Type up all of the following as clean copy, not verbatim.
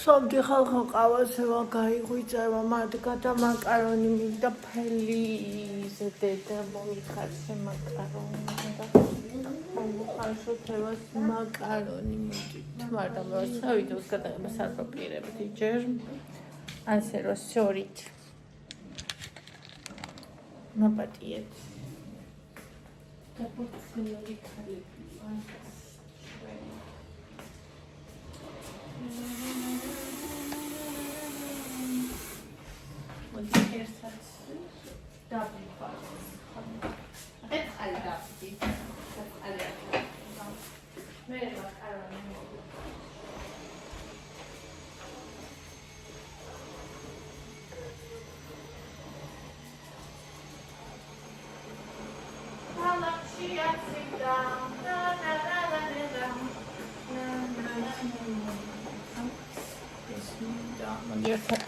სომდი ხალხო ყავასევა გაიღვიძება მადგა და მაკარონი მინდა ფელიზე დედა მომიხარშე მაკარონი და მომხარშო თევას მაკარონი მიდით მაგრამ როცა ვიდეოს გადაღებას არ ვაპირებდი ჯერ ასე რომ სორით მაპატიეთ და პორცელანი ქალები ერთად დავიფაროთ. ეთყალი დავდით. ეთყალი მე მაკარონი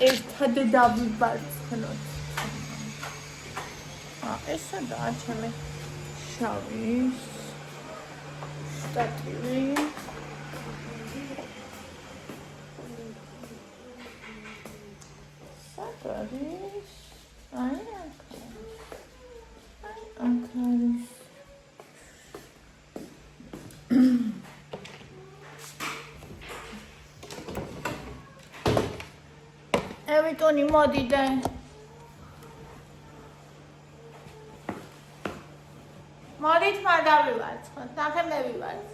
ერთად დავიბარცხნოთ. ესადაა ჩემი შავი შტატივი. სად არის? აი აქ არის. ევიტონი მოდიდე. მოდით მადავივარცხოთ, ნახე მე ვივარცხ.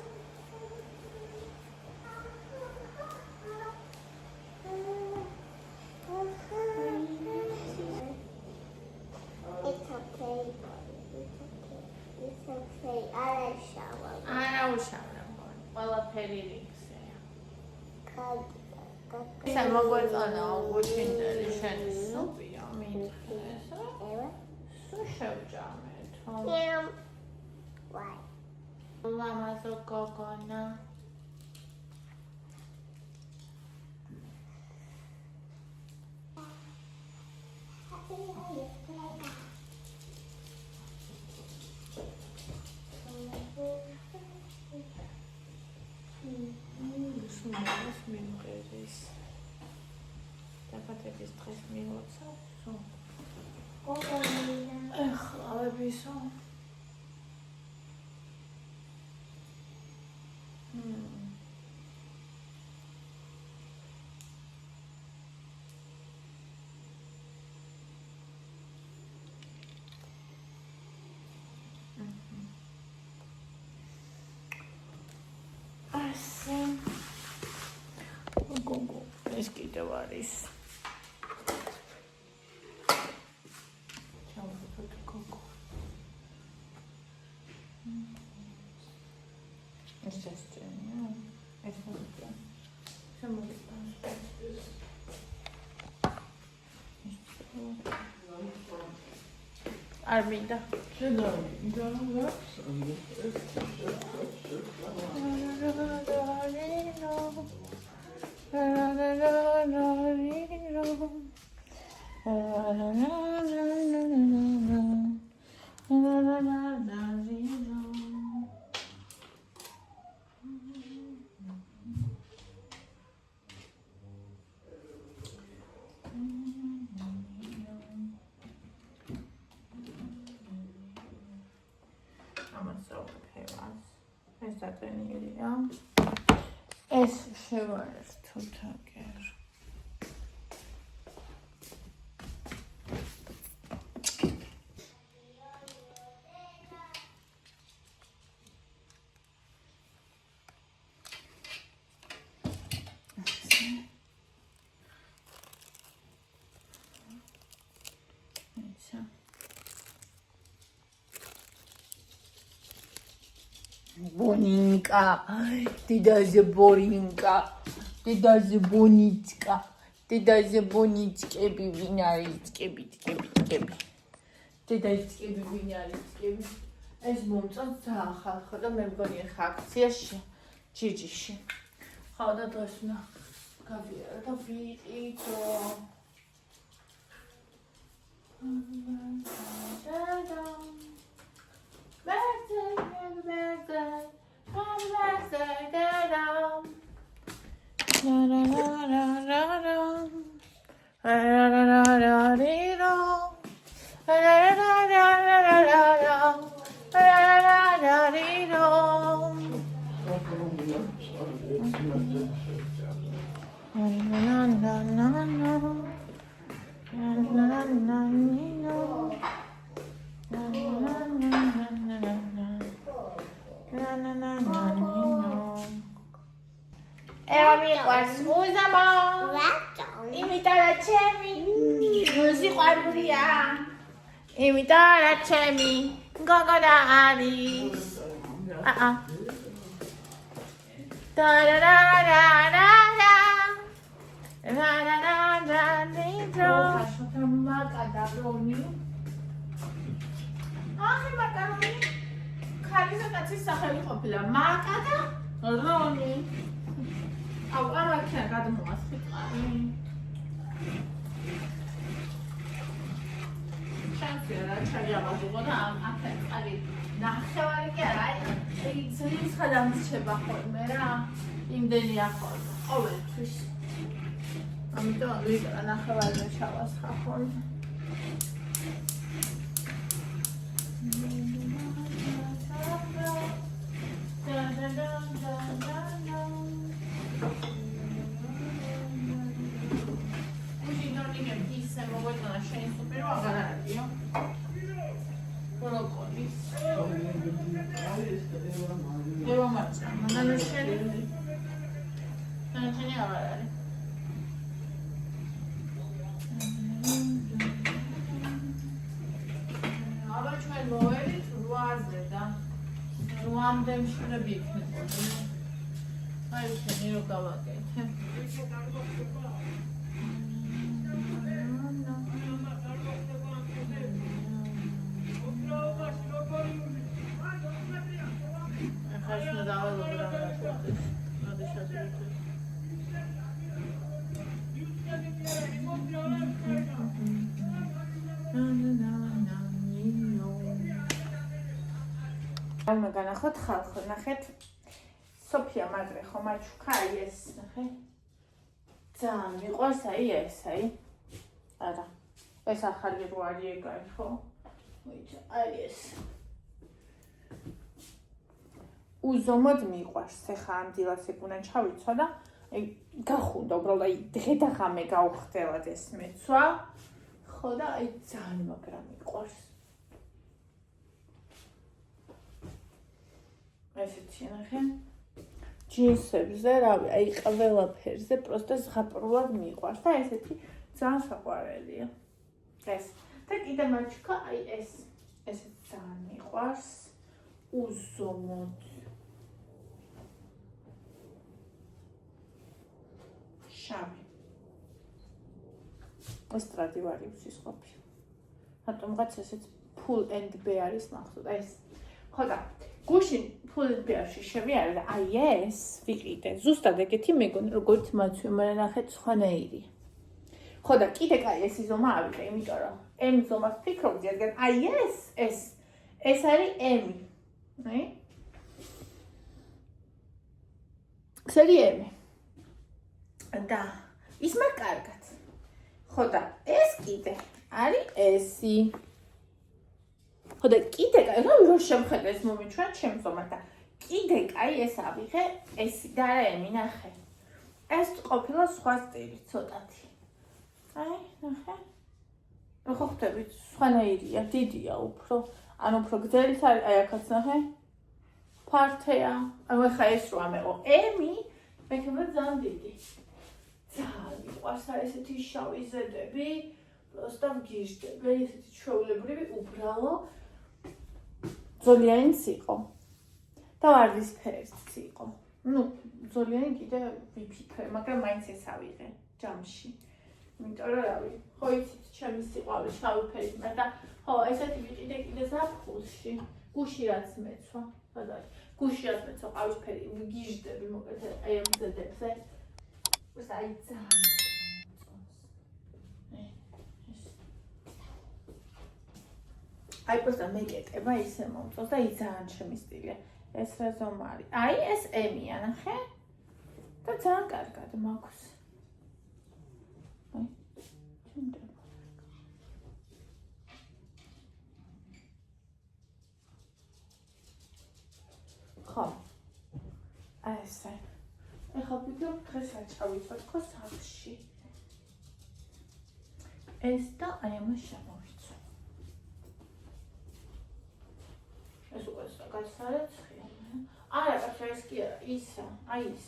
არა უშავებ. ყველაფერი რიქსია. ისე მოგვეწონა უჩინდელი შენი სუპია მითხეს რა? სულ შევჭამეთ. Why? Mama's a gogona. Shumas minqeris. Tapatebis dres miotsa. Ეხლავებისო. ასე. გოგო, ეს კიდევ არის. Arminda. ეს შევაერთოთ აგერ. Boninka, dedaze Borinka, dedaze Bonitska, dedaze Bonitskები ვინ არის წკები. Dedaskები ვინ არის წკები. ეს მომწონს ძალიან ხალხო და მე მგონი ხა აქციაში ჯიჯიში. ხავ და დღეს უნდა გავიარა და ვიყიდო. Birthday. მიყვარს მუზამა იმიტომ რა ჩემი სიყვარულია იმიტომ რა ჩემი გოგონა არის Au, aber kein gerade mal was Chance, la chaya va jugar a ali. ნახევარი კი არა, აი ძლის ხადამრჩება ხოლმე რა. იმდენი ახალ ყოველთვის. ამიტომ ვიკრა ნახევარი ჩავასხა ხოლმე. Alma განახოთ ხალხო, ნახეთ სოფია მაგრე ხომ აჩუქა აი ეს, ნახე. ძალიან მიყვარს აი ეს, აი. არა. ეს ახალი რო არის ეგარი ხო? მოიცა, აი ეს. უზომოდ მიყვარს, ეხა ამ დილას ეგუნა ჩავიცვა და აი გახუნდა უბრალოდ აი დღე და ღამე გავხდელად ეს მეცვა. ხო და აი ძალიან მაგრამ მიყვარს. ესეთი ნახე ჯინსებზე რავი აი ყველაფერზე პროსტა ზღაპრულად მიყვარს და ესეთი ძალიან საყვარელია ეს და კიდე მაჩქა აი ეს ძალიან მიყვარს უზომოდ შავი სტრადივარიუსის ყოფილი რატომღაც ესეც full and bear-ის მახსოვდა ეს ხო და გუშინ ფულბერში შევიარე და აი ეს ვიყიდე ზუსტად ეგეთი მეგონი როგორც მაცვი მაგრამ ნახეთ სხვანაირი ხო და კიდე კაი ეს ზომა ავიღე იმიტომ რომ M ზომას ფიქრობდი რადგან აი ეს არის M აი სერიები და ის მაგ კარგად ხო და ეს კიდე არის ესი ხო და კიდე კაი რო შემხედე ეს მომიჩვენა ჩემს ზომად და კიდე კაი ეს ავიღე ესი და არა ემი ნახე ეს ყოფილა სხვა სტილი ცოტათი აი ნახე რო ხო ხდებით სხვანაირია დიდია უფრო ანუ უფრო გრძელიც არის აი აქაც ნახე ფართეა ანუ ხა ეს რო ამეყო ემი მეკება ძალიან დიდი ძალიან მიყვარს ესეთი შავი ზედები პროსტა მგიჟდება ესეთი ჩვეულებრივი უბრალო ზოლიანიც იყო და ვარდისფერიც იყო. ნუ ზოლიანი კიდე ვიფიქრე, მაგრამ მაინც ეს ავიღე ჯამში. იმიტომ რომ რავი, ხო იცით ჩემი სიყვარული შავი ფერის და ხო ესეთი ვიყიდე კიდე ზაფხულში, გუში რაც მეცვა, სადაც გუში რაც მეცვა ყავისფერი ვიგიჟდები მოკლედ აი ამ ზედებზე. ეს აი ძალიან აი პროსტა მეკეტება ისე მომწონს და ის ძალიან ჩემი სტილია. ეს რა ზომა არის? აი ეს ემია, ნახე? და ძალიან კარგად მაქვს. აი დღეს აჭავიცოთ ხო სახლში. ეს და აი ამას შემოვიცო. ეს უკვე გასარეცხია. არა, ეს კი არა, ისა, აი ის.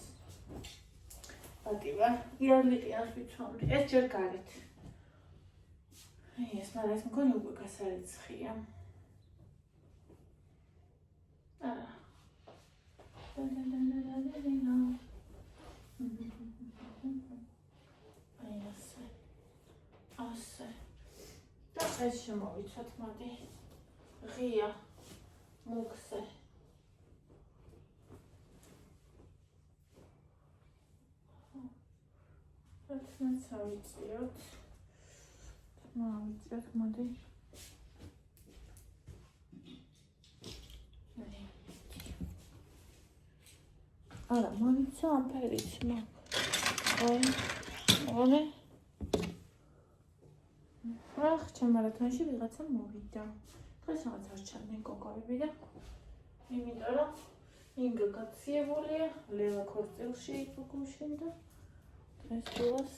პატივა, იარლიყიანს ვიცვამდი. ეს ჯერ გარეთ. აი ეს მაგრამ ეს მგონი უკვე გასარეცხია. არა. აი ასე. ასე. და ეს შემოვიცოთ, მოდი. ღია. მუქზე. რაც ავიწიოთ. მოვიწიოთ, მოდი. არა, მოვიცა ამ ფერიც, ოღონდ. ახ, ჩემ მარათონში ვიღაცა მოვიდა. დღეს რაღაც არ ჩანდნენ კოკოები და იმიტომ რომ ინგა გაციებულია, ლელა ქორწილში იფუქუშინ და დღეს დილას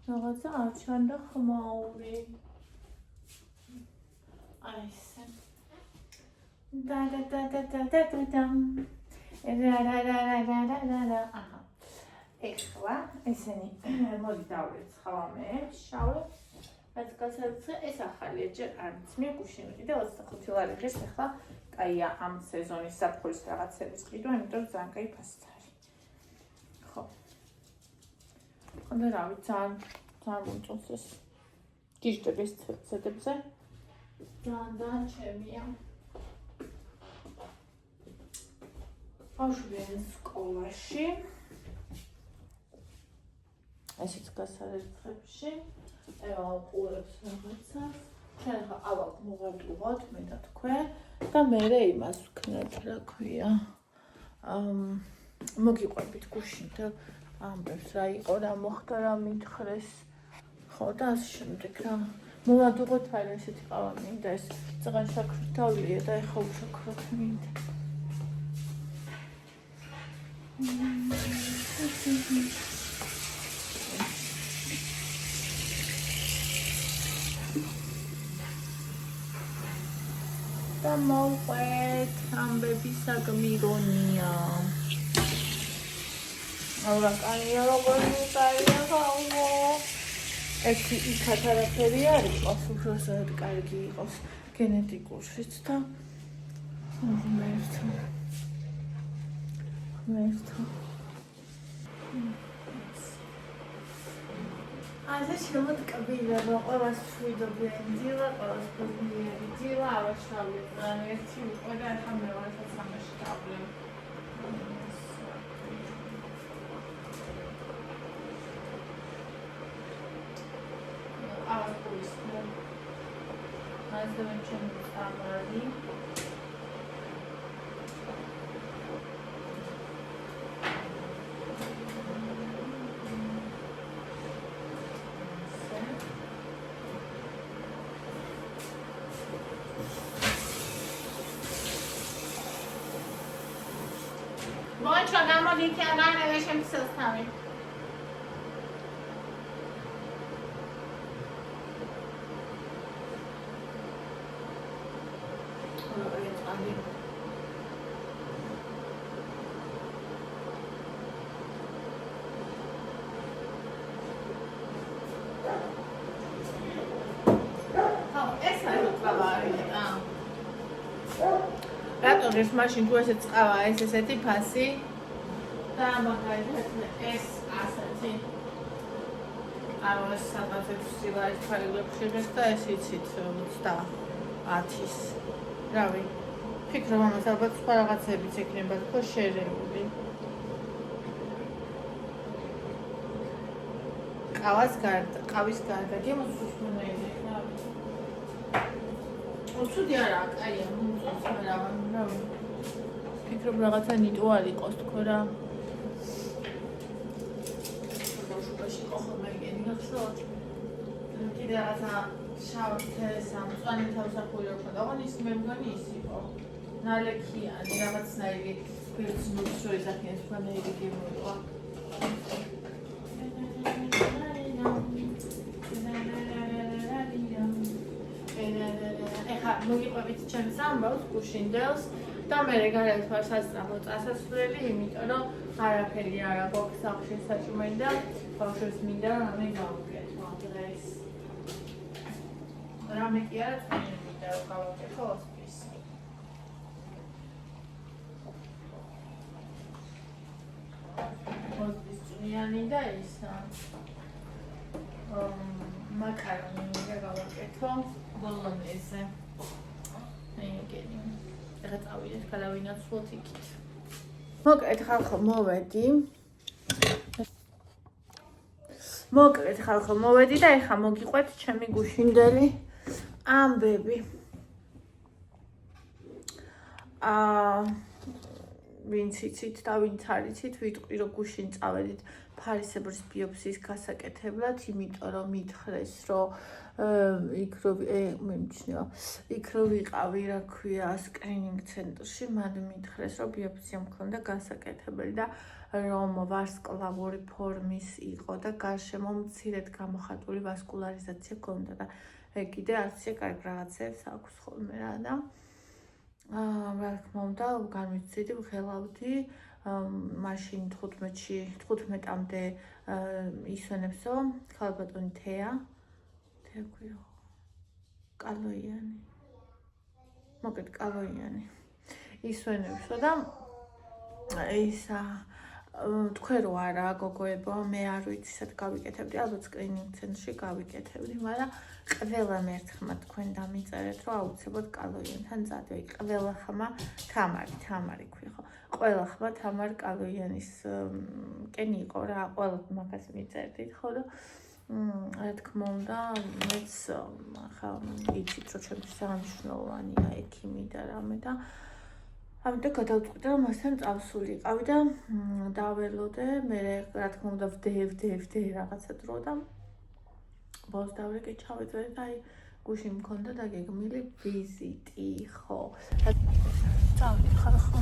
რაღაცა არ ჩანდა ხმაური. აი ესე. და. აჰა. ეხლა ესენი მოდი დავრეცხავ ამებს, შავებს. რაც გასაცხე ეს ახალია, ჯერ არ მიცმე გუშინი და 25 ლარი დღეს ახლა კაია ამ სეზონის საფხურის რაღაცების ყიდვა, იმიტომ ძალიან კაი ფასიც არის. ხო. ხონდა რავი, ძალიან მომწონს ეს. გიჟდები ეს ცედებზე. ძალიან ჩემია. ბავშვები სკოლაში. ესეც გასარეცხებში. ევალყურებს რაღაცას. ჩვენ ხა ავალ მოვაგივოთ მე და თქვენ და მე იმას ვქნათ, რა ქვია. მოგიყვებით გუშინ და ამბებს რა იყო, რა მოხდა, რა მითხრეს. ხო და ასე შემდეგ რა. მოვაგივოთ არა ესეთი ყავა მინდა ეს წაღან შაქრთავლია და ეხა უშაქროთ მინდა. და მოვყვეთ ამბები საგმირონია. აურა კაია როგორი კაია ხაო. ეს იქათ არაფერი არ იყოს, უბრალოდ კარგი იყოს გენეტიკურშიც და მერტო. ასე შემოდგებინება ყველას შვიდობიანი ძილა, ყველას ბედნიერი ძილა, ავაშავეთ რა ერთი უკვე და ახლა მეორესაც სამაში დავვლევ. ავასპურის მასდევენ ჩემი სტამარი. Bądź ogamo dikiagane weźem zostawi. რატომ ეს მაშინ თუ ესეც ყავა ეს ესეთი ფასი და მაგალითად ეს ასეთი აუ ეს საბაზებს სილარის ფაილებში ღეს და ეს იცით 30-ის რავი ფიქრობ ამას ალბათ სხვა რაღაცებიც ექნება თქო შერეული ყავის გარდა გემოსუს მონაირი რავი უცუდი არა კაია მომწონს მაგრამ რავი ფიქრობ რაღაცა ნიტო არ იყოს თქო რა ბავშვობაში ხოლმე ეგენი გახსოვთ კიდე რაღაცა შავთეს ამწვანე თავსახური აქვს და ოღონდ ის მე მგონი ის იყო ნალექიანი რაღაცნაირი ბერძნული შორის ახიენს ფანეირი გემოიყვა ეხლა მოგიყვებით ჩემს ამბავს გუშინდელს და მე გარეთ ვარ სასწრაფო წასასვლელი, იმიტომ რომ არაფერი არ აქვს სახლში საჭმელი და ბავშვებს მინდა რომ რამე გავუკეთო დღეს. რამე კი არა, წვენი მინდა რომ გავუკეთო ოსპისი. ოსპის წვნიანი და ისა მაკარონი მინდა გავუკეთო ბოლონეზე. ეგენი. ეხლა წავიდეთ, გადავინაცვლოთ იქით. მოკლედ ხალხო მოვედი და ეხლა მოგიყვეთ ჩემი გუშინდელი ამბები. ვინც იცით და ვინც არ იცით, ვიტყვი რომ გუშინ წავედით ფარისებრის ბიოფსიის გასაკეთებლად, იმიტომ რომ მითხრეს რომ იქ რო ვიყავი, რა ქვია, სკრინინგ ცენტრში, მან მითხრეს რომ ბიოფსია მქონდა გასაკეთებელი და რომ ვარსკვლავური ფორმის იყო და გარშემო მცირედ გამოხატული ვასკულარიზაცია ჰქონდა და კიდე არცია კარგ რაღაცებს აქვს ხოლმე რა და რა თქმა უნდა, განვიცდი, ვღელავდი მაშინ 15-მდე ისვენებსო ქალბატონი თეა ქვია კალოიანი. მოკლედ კალოიანი ისვენებსო და ისა თქვენ რო არა გოგოებო, მე არ ვიცი სად გავიკეთებდი, ალბათ სკრინინგ ცენტრში გავიკეთებდი, მაგრამ ყველა მერთხმა თქვენ დამიწერეთ, რომ აუცილებლად კალოიანთან წადე. ყველა ხმა თამარი ქვია ხო? ყველა ხმა თამარ კალოიანის კენი იყო რა, ყველა მაგას მიწერდით ხო და რა თქმა უნდა, მეც ხა იცით რომ ჩემთვის აღნიშნულოვანია ექიმი და რამე და ამიტომ გადავწყვიტე რომ მასთან წავსულიყავი და დაველოდე, მე რა თქმა უნდა ვდე რაღაცა დრო და ბოლოს დავრეკე ჩავეწვე და აი გუშინ მქონდა დაგეგმილი ვიზიტი, ხო. წავიდე ხალხო.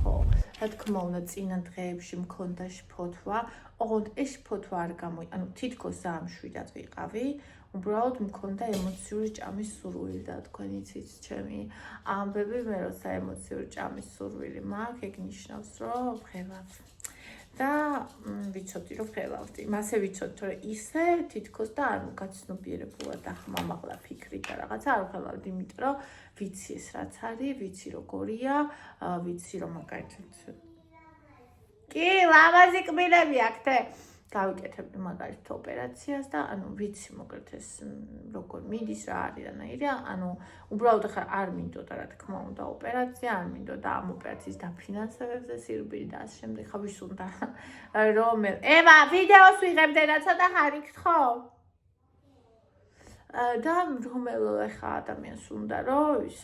ხო. რა თქმა უნდა, წინა დღეებში მქონდა შფოთვა, ოღონდ ეს შფოთვა არ ანუ თითქოს ამშვიდად ვიყავი. უბრალოდ მქონდა ემოციური ჭამის სურვილი და თქვენ იცით ჩემი ამბები, მე როცა ემოციური ჭამის სურვილი მაქვს, ეგ ნიშნავს რომ ვღელავ და ვიცოდი რომ ვღელავდი. მასე ვიცოდი რომ ისე თითქოს და არ გაცნობიერებულად და ხმამაღლა ფიქრით და რაღაცა არ ვღელავდი, იმიტომ რომ ვიცი ეს რაც არის, ვიცი როგორია, ვიცი რომ მაგალითად კი, ლამაზი კბილები აქვს თე. გავიკეთებდი მაგალითად ოპერაციას და ანუ ვიცი მოკლედ ეს როგორ მიდის რა არის რანაირია, ანუ უბრალოდ ახლა არ მინდოდა რა თქმა უნდა ოპერაცია, არ მინდოდა ამ ოპერაციის დაფინანსებებზე სირბილი და ასე შემდეგ. ხა ვის უნდა რომ ევა ვიდეოს ვიღებდე და ცოტა ხარიქთ ხო? და რომელ ახლა ადამიანს უნდა რომ ის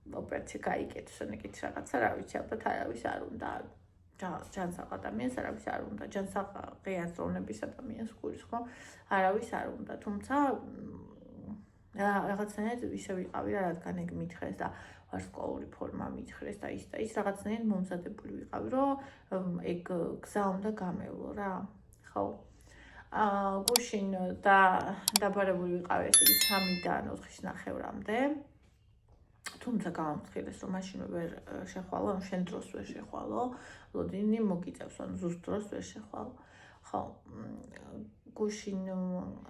ოპერაცია გაიკეთოს, ან ეგეთ რაღაცა, რა ვიცი, ალბათ არავის არ უნდა. ჯანსაღ ადამიანს არავის არ უნდა, ჯანსაღი აზროვნების ადამიანს გულის ხო? არავის არ უნდა, თუმცა რაღაცნაირად ისე ვიყავი რა, რადგან ეგ მითხრეს და ვარსკვლავური ფორმა მითხრეს და ის რაღაცნაირად მომზადებული ვიყავი, რომ ეგ გზა უნდა გამევლო რა, ხო? გუშინ დაბარებული ვიყავი ესე იგი 3-დან 4:30-მდე. თუმცა გამომხილეს რომ მაშინ ვერ შეხვალო, ან შენ დროს ვერ შეხვალო, ლოდინი მოგიწევს, ან ზუსტ დროს ვერ შეხვალო. ხო, გუშინ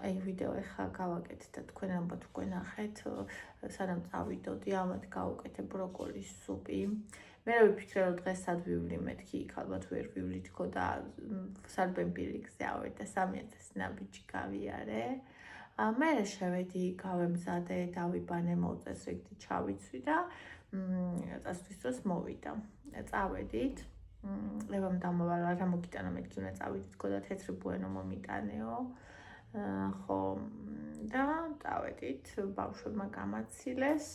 აი ვიდეო ეხა გავაკეთე და თქვენ ალბათ უკვე ნახეთ, სანამ წავიდოდი, ამათ გავუკეთე ბროკოლის სუპი. მე რა ვიფიქრე რომ დღეს სად ვივლი, მეთქი იქ ალბათ ვერ ვივლი თქო და სარბენპილიქზე ავედი და 3000 ნაბიჯი გავიარე. მე შევედი, გავემზადე, დავიბანე, მოუწესრიგდი, ჩავიცვი და წასვლის დროს მოვიდა. წავედით. ევამ დამოვალა, რა მოგიტანა მეთქი უნდა წავიდით, თქო და თეთრი ბუენო მომიტანეო. ხო, და წავედით, ბავშვებმა გამაცილეს.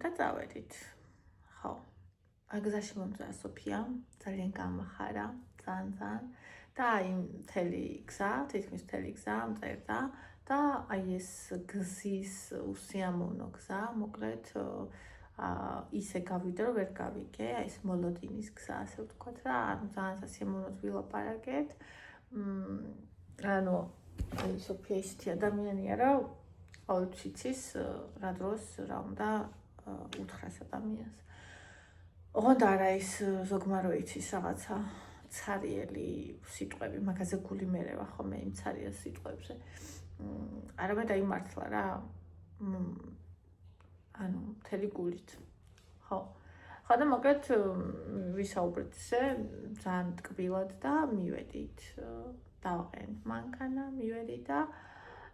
და წავედით. ხო. გზაში მომწვა სოფია, ძალიან გამახარა, ძალიან. და აი მთელი გზა, თითქმის მთელი გზა მწერდა და აი ეს გზის უსიამოვნო გზა, მოკლედ ისე გავიდა, რომ ვერ გავიგე, აი ეს მოლოდინის გზა, ასე ვთქვათ რა, ანუ ძალიან სასიამოვნოდ ვილაპარაკეთ. ანუ აი სოფია ისეთი ადამიანია, რომ ყოველთვის იცის რა დროს რა უნდა უთხრას ადამიანს. ოღონდ არა ის ზოგმა რო იცის რაღაცა ცარიელი სიტყვები, მაგაზე გული მერევა ხოლმე იმ ცარიელ სიტყვებზე. არამედ აი მართლა რა, ანუ მთელი გულით. ხო და მოკლედ ვისაუბრეთ ისე ძალიან ტკბილად და მივედით დავყენთ მანქანა, მივედით და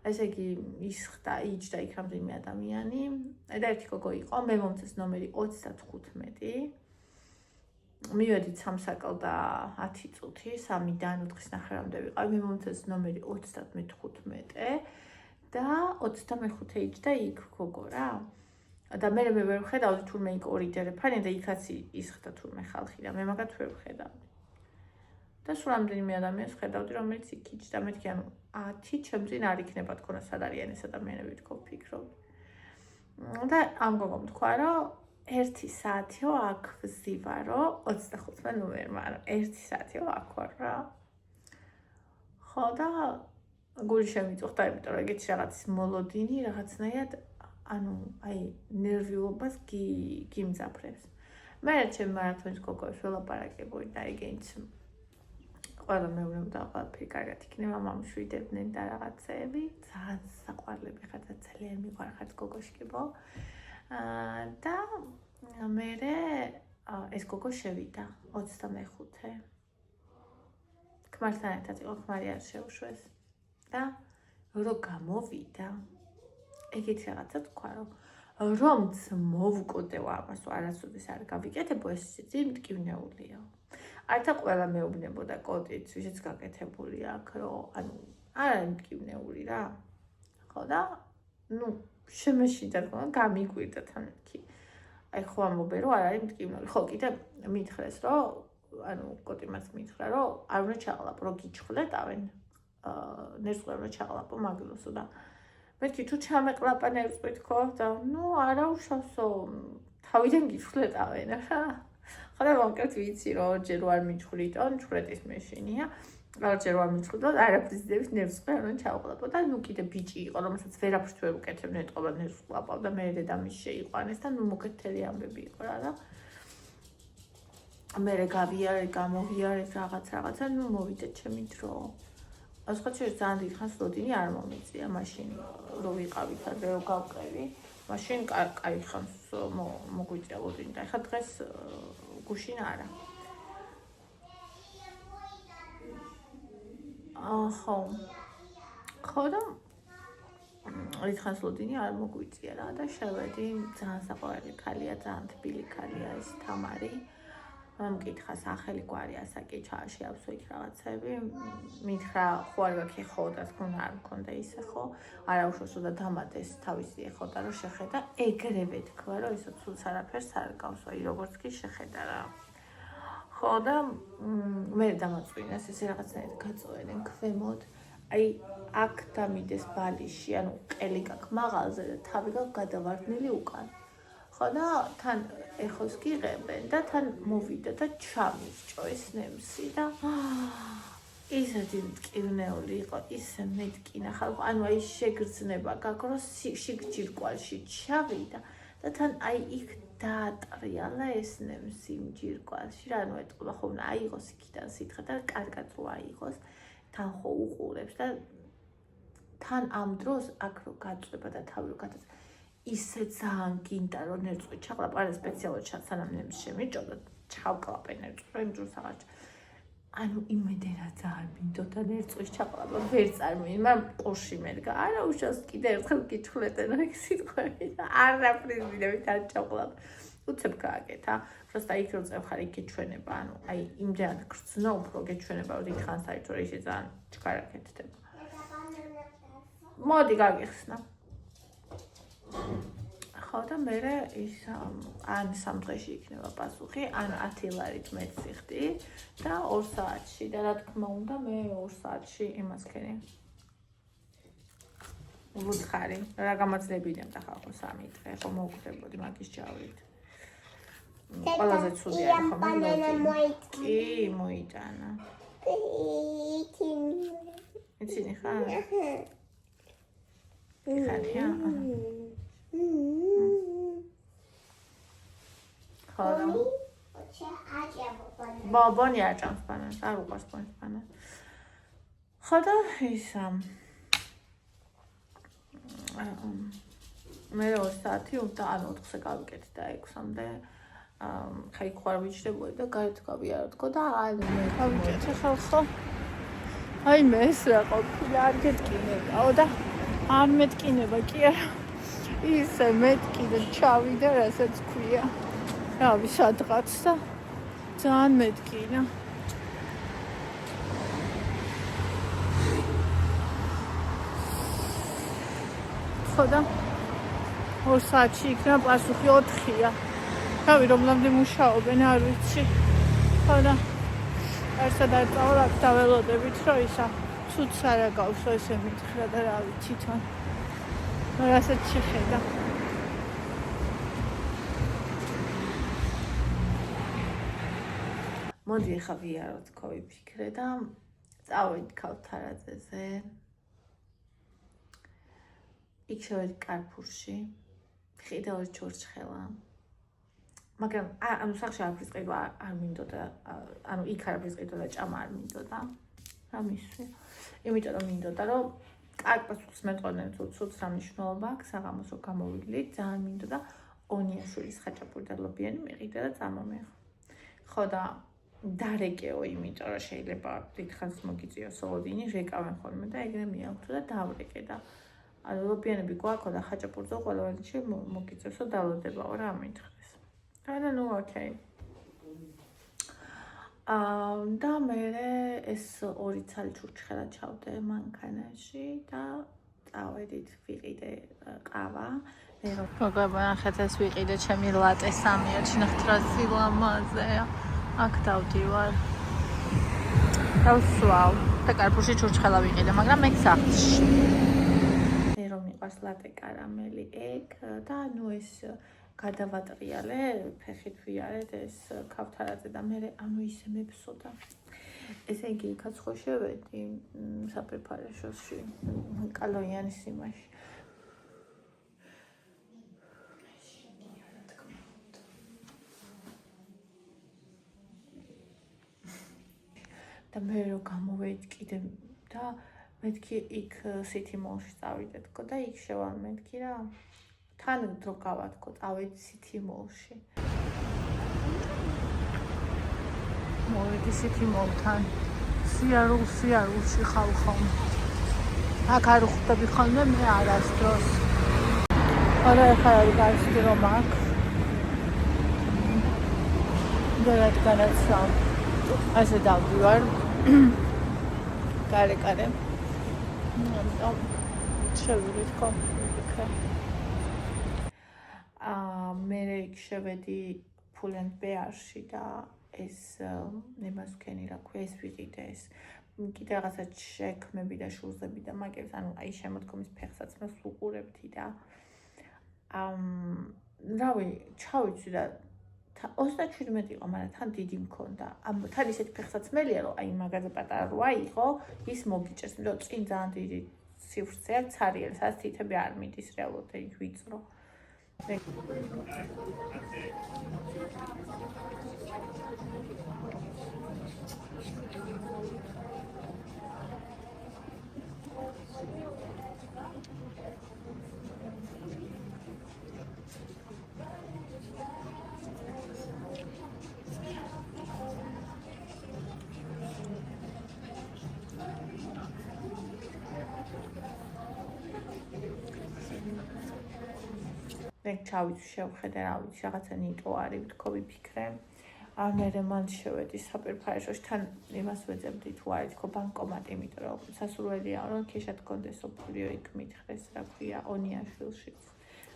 ესე იგი ისხდა, იჯდა იქ რამდენიმე ადამიანი და ერთი გოგო იყო, მე მომწეს ნომერი 35. მივედით სამსაკალ და 10 წუთი, 3-დან 4:30-მდე ვიყავ, მე მომწეს ნომერი 35 და 25 იჯდა იქ გოგო რა. და მე ვერ ვხედავდი თურმე იქ ორი დერეფანი და იქაც ისხდა თურმე ხალხი და მე მაგათ ვერ ვხედავდი. და სულ რამდენიმე ადამიანს ვხედავდი, რომელიც იქ იჯდა, მეთქი ანუ 10 ჩემ წინ არ იქნება თქონა სად არიან ეს ადამიანები თქო ვფიქრობდი. და ამ გოგომ თქვა, რომ 1 საათიო აქ ვზივარო 25 ნომერმა, ანუ 1 საათიო აქ ვარ რა. ხო და გული შემიწუხდა, იმიტომ რომ ეგეთი რაღაც მოლოდინი რაღაცნაირად ანუ აი ნერვიულობას გიმძაფრებს. მე ჩემ მარათონის გოგოებს ველაპარაკებოდი და ეგენიც ყველა მეუბნებოდა ყველაფერი კარგად იქნება, მამშვიდებდნენ და რაღაცეები, ძალიან საყვარლები ხარ და ძალიან მიყვარხართ გოგოშკიბო. და მე ეს გოგო შევიდა 25. ქმართან ერთად იყო, ქმარი არ შეუშვეს და რო გამოვიდა ეგეთ რაღაცა თქვა, რომც მოვკვდეო ამას, არასოდეს არ გავიკეთებო, ეს ძიმ მტკივნეულია. ართა ყველა მეუბნებოდა კოტიც, ვისაც გაკეთებული აქ, რომ ანუ არ არის მტკივნეული რა. ხო და ნუ შემეშინდა რომ გამიგვირდა თანხი. აი ხო ამბობენ რომ არ არის მტკივნეული. ხო კიდე მითხრეს რომ ანუ კოტი მას მითხრა რომ არ უნდა ჩაყლაპო, რომ გიჩხლეტავენ. ნერწყვი უნდა ჩაყლაპო მაგილოსო და მეთქი თუ ჩამეყლაპა ნერწყვი თქო და ნუ არა უშავსო თავიდან გიჩხლეტავენ რა. ხო და მოკლედ ვიცი რომ ჯერ არ მიჩხვრიტო, ჩხვრეტის მეშინია. ჯერ არ მიჩხვრიტო, არაფრისდების ნერწყვი არ უნდა ჩაყლაპო და ნუ კიდე ბიჭი იყო, რომელსაც ვერაფრით ვერ უკეთებდნენ, ეთყობა ნერწყვი ყლაპავდა, მე დედამის შეიყვანეს და ნუ მოკეთილი ამბები იყო რა და მე გავიარე, გამოვიარე რაღაცა, ნუ მოვიდა ჩემი დრო. ასხაჩერ ძალიან დიდხანს ლოდინი არ მომიწია, მაშინ რო ვიყავით ადრე რო გავყევი, მაშინ კაი ხანს მოგვიწია ლოდინი და ეხლა დღეს გუშინ არა. ხო და დიდხანს ლოდინი არ მოგვიწია რა და შევედი, ძალიან საყვარელი ქალია, ძალიან თბილი ქალია ეს თამარი. მკითხა სახელი გვარი ასაკი ჩააშიავსო იქ რაღაცები მითხრა ხო არ გაქვს ხო და თქო არ მქონდა ისე ხო არა უშოშო და დამატეს თავისი ეხოდა რომ შეხედა ეგრევე თქვა რომ ისო ცუც არაფერს არ გავს აი როგორც კი შეხედა რა ხო და მე დამაწვინეს ესე რაღაცნაირად გაწოვენენ ქვემოთ აი აქ დამიდეს ბალიში ანუ ყელი გაქვს მაღალზე და თავი გაქვს გადავარდნილი უკან ხო და თან ეხოს გიღებენ და თან მოვიდა და ჩამისჭო ეს ნემსი და ისეთი მტკივნეული იყო ისე მეტკინა ხალხო ანუ აი შეგრძნება გაგროს შიგჯირკვალში ჩავიდა და თან აი იქ დაატრიალა ეს ნემსი მჯირკვალში რა ანუ ეტყობა ხო უნდა აიღოს იქიდან სითხე და კარგად რო აიღოს თან ხო უყურებს და თან ამ დროს აქ რო გაწვება და თავი რო გადაწ ისე ძალიან გინდა რომ ნერწყვი ჩაყლაპა არა სპეციალურად სანამ ნემს შემიჭოდა ჩავკლაპე ნერწყვი იმ დროს აღარ ანუ იმედერა ძალიან მინდოდა ნერწყვის ჩაყლაპა ვერ წარმოიდგინე მაგრამ ყურში მერგა არა უშავს კიდე ერთხელ გიჩხლეტენ ეგ სიტყვები და არაფრის მინდებით არ ჩაყლაპა უცებ გააკეთა просто იქ რო წევხარ იქ გეჩვენება ანუ აი იმდენად გრძნობ რომ გეჩვენება რომ დიდხანს აი თუ რა ისე ძალიან ჩქარაკეთდება მოდი გაგიხსნა ხო და მე ის ან 3 დღეში იქნება პასუხი, ან 10 ლარით მეც სიხდი და 2 საათში და რა თქმა უნდა მე 2 საათში იმას ქენი. ვუთხარი რა გამაძლებინებდა ხალხო 3 დღე ხო მოვკვდებოდი მაგის ჯავრით ყველაზე ცუდია ხომ კი მოიტანა იცინი ხარ ხარია ხოდა ბაბონი აჭამს ბანანს არ უყვარს ბანანს ხოდა ისა მე 2 საათი და ან 4-ზე გავიკეთე და 6-მდე ხაი ხوار ვიჩდებოდი და გარეთ გავიარეთქო და ან მე გავიკეთე ხალხო აი მე ეს რა ყოფილა არ გეტკინებაო და არ მეტკინება კი არა ისე მეტკინე ჩავიდა რასაც ქვია რავი სადღაც და ძალიან მეტკინა ხოდა 2 საათში იქნება პასუხი 4-ია რავი რომლამდე მუშაობენ არ ვიცი ხოდა ერთად არ წავალ დაველოდებით რომ ისა ცუდს არ აგავსო ესე მითხრა და რავი თვითონ რასაც შეხედა მოდი ახლა ვიაროთ თქო ვიფიქრე და წავედი ქავთარაძეზე იქ შევედი კარფურში ხიდაური ჩორჩხელა მაგრამ ანუ სახში არაფრის ყიდვა არ მინდოდა ანუ იქ არაფრის ყიდვა და ჭამა არ მინდოდა რა მისვი იმიტომ რომ მინდოდა რომ კარგ პასუხს მეტყოდნენ ცუდს რა მნიშვნელობა აქვს საღამოს რო გამოვიდით ძალიან მინდოდა ონიაშვილის ხაჭაპური და ლობიანი მიყიდა და წამომიღო ხო და დარეკეო იმიტომ რომ შეიძლება დიდხანს მოგიწიოს ოლოდინი რეკავენ ხოლმე და ეგრე მიახვდა და დავრეკე და ანუ ლობიანები გვაქვს და ხაჭაპურზე ყველანაირში მოგიწევსო დალოდებაო რა მითხრეს არა ნუ ოკეი და მე ეს 2 ცალი ჩურჩხელა ჩავდე მანქანაში და წავედით ვიყიდე ყავა მეგობრებო ნახეთ ეს ვიყიდე ჩემი ლატე 3 ნახტრას სილამაზე აქ დავდივარ და ვსვავ და კარფურში ჩურჩხელა ვიყიდე მაგრამ ეგ სახლში მე რომ მიყვარს ლატე კარამელი ეგ და ნუ ეს გადავატრიალე ფეხით ვიარეთ ეს ქავთარაძე და მე ანუ ისე მებსოდა ესე იგი იქაც ხო შევედი საპრეპარაშოში კალორიანის იმაში და მე რო გამოვედი კიდე და მეთქი იქ City Mall-ში წავიდეთქო და იქ შევალ მეთქი რა თან დრო გავათქო წავედი City Mall-ში მოვედი City Mall-თან სიარულში ხალხო აქ არ ხვდები ხოლმე მე არასდროს არა ახლა გარსი რომ აქვს და რადგანაც ასე დავდივარ კარე შევიდეთქო მე იქ შევედი Pull&Bear-ში და ეს იმას ვქენი რა ქვია ეს ვიყიდე ეს კიდე რაღაცა შექმები და შურზები და მაგებს ანუ აი შემოდგომის ფეხსაცმელს ვუყურებდი და რავი ჩავიცი და 37 იყო მაგრამ თან დიდი მქონდა თან ისეთი ფეხსაცმელია რომ აი მაგაზე პატარა როა იყო ის მოგიჭერს რომ წინ ძალიან დიდი სივრცეა ცარიელი სადაც თითები არ მიდის რეალურად იქ ვიწრო მე ჩავიცი შევხედე რა ვიცი რაღაცა ნიტო არის თქო ვიფიქრე მე მან შევედი საპრეპარაშოში თან იმას ვეძებდი თუ არის თქო ბანკომატი იმიტომ რომ სასურველია რომ ქეშად გქონდეს ოფლიო იქ მითხრეს რა ქვია ონიაშვილშიც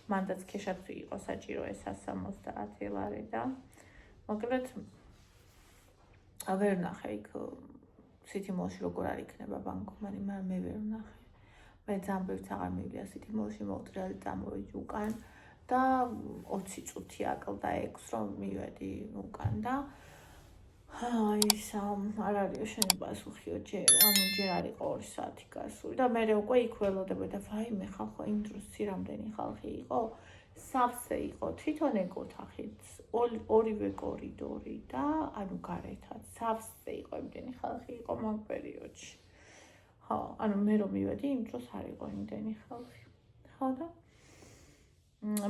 მანდაც ქეშად იყო საჭირო ეს 170 ლარი და მოკლედ ვერ ნახე იქ City Mall-ში როგორ არ იქნება ბანკომატი მაგრამ მე ვერ ნახე მე ძალიან ბევრს აღარ მივიდა სითიმულში მოვუწრიალე წამოვედი უკან და 20 წუთი აკლდა 6 რომ მივედი უკან და ის არ არის შენი პასუხიო ჯერ ჯერ არ იყო 2 საათი გასული და მე უკვე იქ ველოდებოდა ვაიმე ხალხო იმ დროს რამდენი ხალხი იყო სავსე იყო თვითონ ეგ ოთახით ორივე კორიდორი და ანუ გარეთაც სავსე იყო იმდენი ხალხი იყო მაგ პერიოდში ანუ მე რომ მივედი იმ დროს არ იყო იმდენი ხალხი ხო და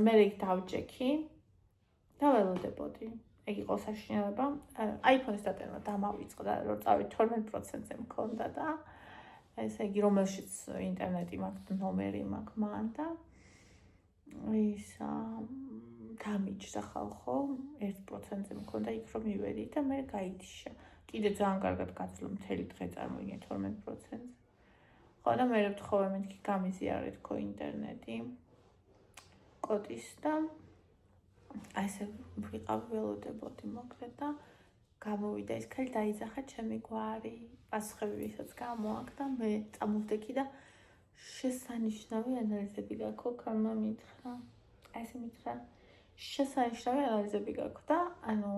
მე იქ დავჭექი და ველოდებოდი ეგ იყო საშინელება iPhone-ის დატენა დამავიწყდა რომ წავი 12%-ზე მქონდა და ესე იგი რომელშიც ინტერნეტი მაქვს ნომერი მაქვს მან და ის დამიჯდა ხალხო 1%-ზე მქონდა იქ რომ მივედი და მე გაიდიშა კიდე ძალიან კარგად გაცვლა მთელი დღე წარმოვიდგინე 12%-ზე ხო და მე ვთხოვე მეთქი გამიზიარეთ ხო ინტერნეტი კოდის და ასე ვიყავ ველოდებოდი მოკლედ და გამოვიდა ის ხელი დაიძახა ჩემი გვარი პასუხები ვისაც გამოაქვს და მე წამოვდექი და შესანიშნავი ანალიზები გაქვს ქარმა მითხრა ესე მითხრა შესანიშნავი ანალიზები გაქვს და ანუ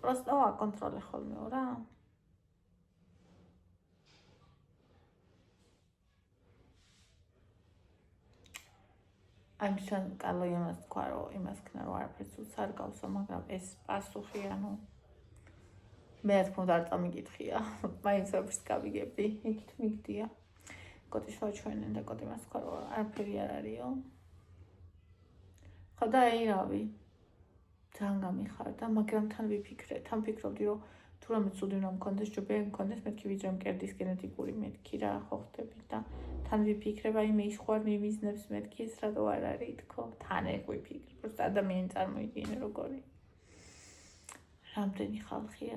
просто აკონტროლე ხოლმეო რა ამისთან კალო იმას თქვა რომ იმას ქნა რომ არაფერს უც არ გავსო მაგრამ ეს პასუხი ანუ მე რა თქმა უნდა არ წამიკითხია მაინც ვაფშე გავიგებდი იქით მიგდია კოტის ვაჩვენენ და კოტი მას თქვა რომ არაფერი არ არისო ხო და რავი ძალიან გამიხარდა მაგრამ თან ვფიქრობდი რომ თუ რამე ცუდი უნდა მქონდეს ჯობია მქონდეს მეთქი ვიდრე მკერდის გენეტიკური მეთქი რა ხო ხდები და თან ვიფიქრებ აი მე ის ხوار მიმიზნებს მეთქი ეს რატო არ არის თქო თან ეგ ვიფიქრებ просто ადამიანი წარმოიდგინე როგორი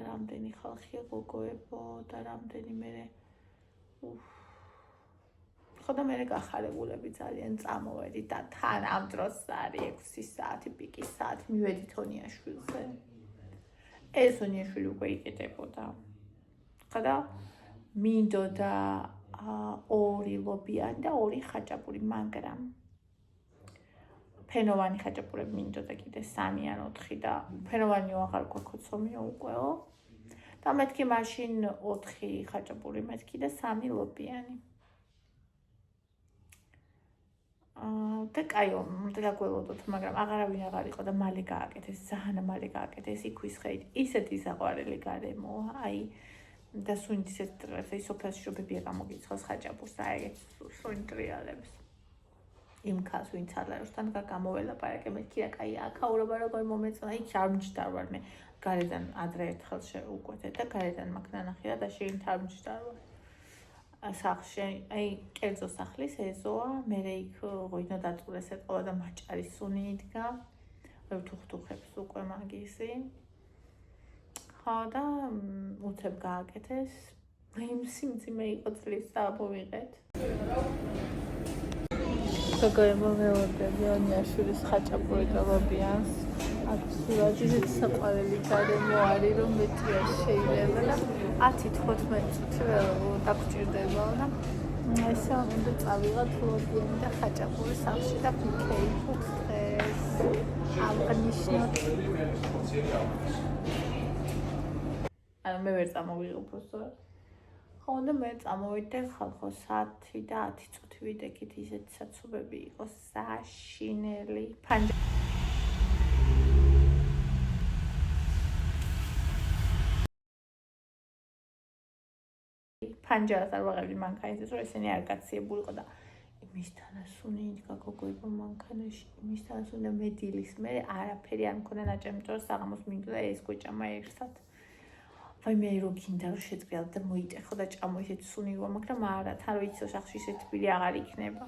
რამდენი ხალხია გოგოებო და რამდენი მე ხო და მე გახარებულები ძალიან წამოვედი და თან ამ დროს არის 6 საათი პიკის საათი მივედი თონიაშვილზე ეს თონიაშვილი უკვე იკეტებოდა ხო და მინდოდა 2 ლობიანი და 2 ხაჭაპური მაგრამ ფენოვანი ხაჭაპურები მინდოდა კიდე 3 ან 4 და ფენოვანიო აღარ გვაქოცომიო უკეო და მეთქი მაშინ 4 ხაჭაპური მეთქი და 3 ლობიანი და კაიო დაგველოდოთ მაგრამ აღარავინ აღარ იყო და მალე გააკეთეს ძალიან მალე გააკეთეს იქვის ხედით ისეთი საყვარელი გარემო აი და სუნით ისეთ დღეს აი სოფელში შობებია გამოგიცხოს ხაჭაპურს და ეგეთ სუნით ტრიალებს იმ ქას ვინც ალაროსთან გამოველაპარაკე მეთქი რა კაი აქაურობა როგორ მომეწონა იქ არ მჯდარ ვარ მე გარედან ადრე ერთხელ შეუკვეთე და გარედან მაგ ნანახი და შენ არ მჯდარ ვარ სახში აი კერძო სახლის ეზოა მე იქ ღვინო დაწურეს ეთყობა და მაჭარის სუნი იდგა ვთუხთუხებს უკვე მაგისი ხო და უცებ გააკეთეს იმ სიმძიმე იყო წლის და მოვიღეთ გოგოებო მეუღლები ონიაშვილის ხაჭაპური და ლობიანს აქ სულაც ისეთი საყვარელი გარემო არის რომ მეტი არ შეიძლება და 10-15 წუთი დაგჭირდება და ესე უნდა წავიღოთ ლობიანი და ხაჭაპური სახლში და ფიქეი ფუქს დღეს აღნიშნოთ ანუ მე ვერ წამოვიღო просто ხო და მე წამოვიდე ხალხო საათი და 10 წუთი ვიდექით ისეთი საცობები იყო საშინელი ფანჯარას არ ვაღებდი მანქანისას რომ ესენი არ გაციებულიყო და იმისთანაც სუნი იდგა გოგოებო მანქანაში იმისთანაც უნდა მე დილის მე არაფერი არ მქონდა ნაჭამი იმიტომ რომ საღამოს მინდოდა ეს გვეჭამა ერთად ვაი მე რო გინდა რომ შეწყვიალ და მოიტეხო და ჭამო ისეთი სუნიო მაგრამ არა თან რო იცო სახში ისეთი თბილი აღარ იქნება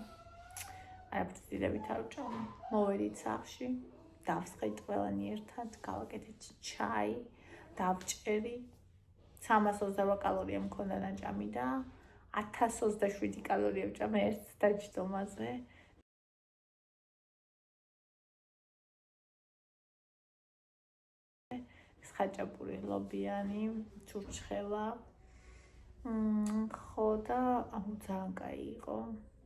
არაფერს დიდებით არ ვჭამო მოვედით სახში დავსხეთ ყველანი ერთად გავაკეთეთ ჩაი დავჭერი 328 კალორია მქონდა ნაჭამი და 1027 კალორია ვჭამე ერთ დაჯდომაზე ხაჭაპური ლობიანი ჩურჩხელა ხო და ძალიან კაი იყო.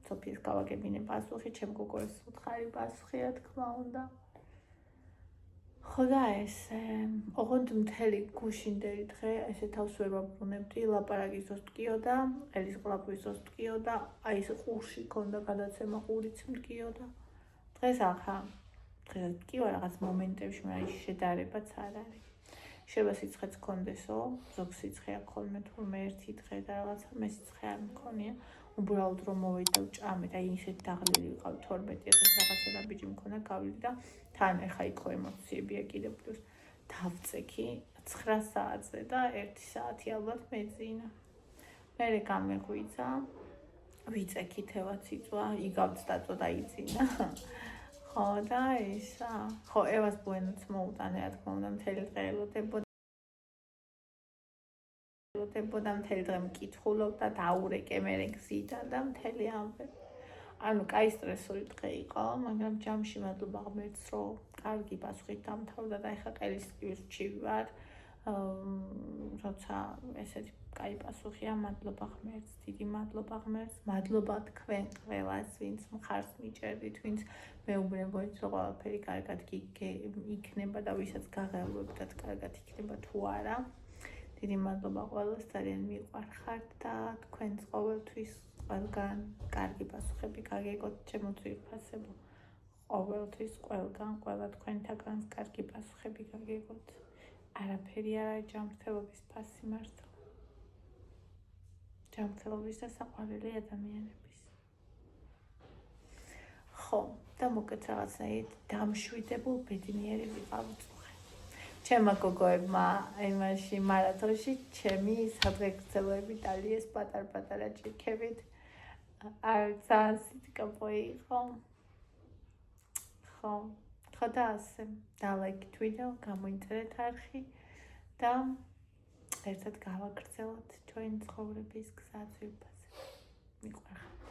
სოფიას გავაგებინე პასუხი, ჩემ გოგოს უთხარი პასუხია, თქმა უნდა. ხო და ესე, ოღონდ მთელი გუშინდელი დღე ესე თავს ვერ ვაბრუნებდი, ლაპარაკის დროს მткиოდა, ელის ყლაპვის დროს მткиოდა, აი ეს ყურში ქონდა გადაცემა, ყურიც მткиოდა. დღეს ახლა დღეს მткиვა რაღაც მომენტებში, მაგრამ შედარებაც არ არის. შეიძლება სიცხეც კონდესო, ზოგ სიცხე აქვს ხოლმე თურმე ერთი დღე და რაღაცა მე სიცხე არ მქონია. უბრალოდ რომ მოვედი და ვჭამეთ, აი ისეთ დაღლილი ვიყავ 12000 რაღაცა და ბიჭი მქონდა გავლილი და თან ეხა იქო ემოციებია კიდევ პლუს დავწექი 9 საათზე და 1 საათი ალბათ მეძინა. მერე გამეღვიძა, ვიწექი თევაც იწვა, იგავთ დაწვა იძინა. ხო და ისა, ხო ევას ბუენოც მოუტანე, რა თქმა უნდა, მთელი დღე ელოდებოდა მთელი დღე მკითხულობდა, დაურეკე მერე გზიდან და მთელი ამბები. ანუ კაი სტრესული დღე იყო, მაგრამ ჯამში მადლობა ღმერთს, რომ კარგი პასუხით დამთავრდა და ეხა ყელისწყლის ჩივი ვარ. როცა ესეთი კაი პასუხია, მადლობა ღმერთს, დიდი მადლობა ღმერთს, მადლობა თქვენ ყველას, ვინც მხარს მიჭერდით, ვინც მეუბნებოდით, რომ ყველაფერი კარგად იქნება და ვისაც გაღელვებდათ, კარგად იქნება თუ არა. დიდი მადლობა ყველას, ძალიან მიყვარხართ და თქვენს ყოველთვის ყველგან კარგი პასუხები გაგეგოთ, ჩემო ძვირფასებო. ყოველთვის ყველგან, ყველა თქვენთაგანს კარგი პასუხები გაგეგოთ. არაფერი არ არის ჯანმრთელობის ფასი მართლა. ჯანმრთელობის და საყვარელი ადამიანების. ხო, და მოკეთ რაღაცნაირად დამშვიდებულ ბედნიერი ვიყავ უწყე. ჩემმა გოგოებმა იმაში მარათონში ჩემი სადღეგრძელოები დალიეს პატარ-პატარა ჭიქებით. ძალიან სიტკაპო იყო. ხო და ასე, დალაიქით ვიდეო, გამოიწერეთ არხი და ერთად გავაგრძელოთ ჩვენი ცხოვრების გზა ძვირფასად. მიყვარხართ.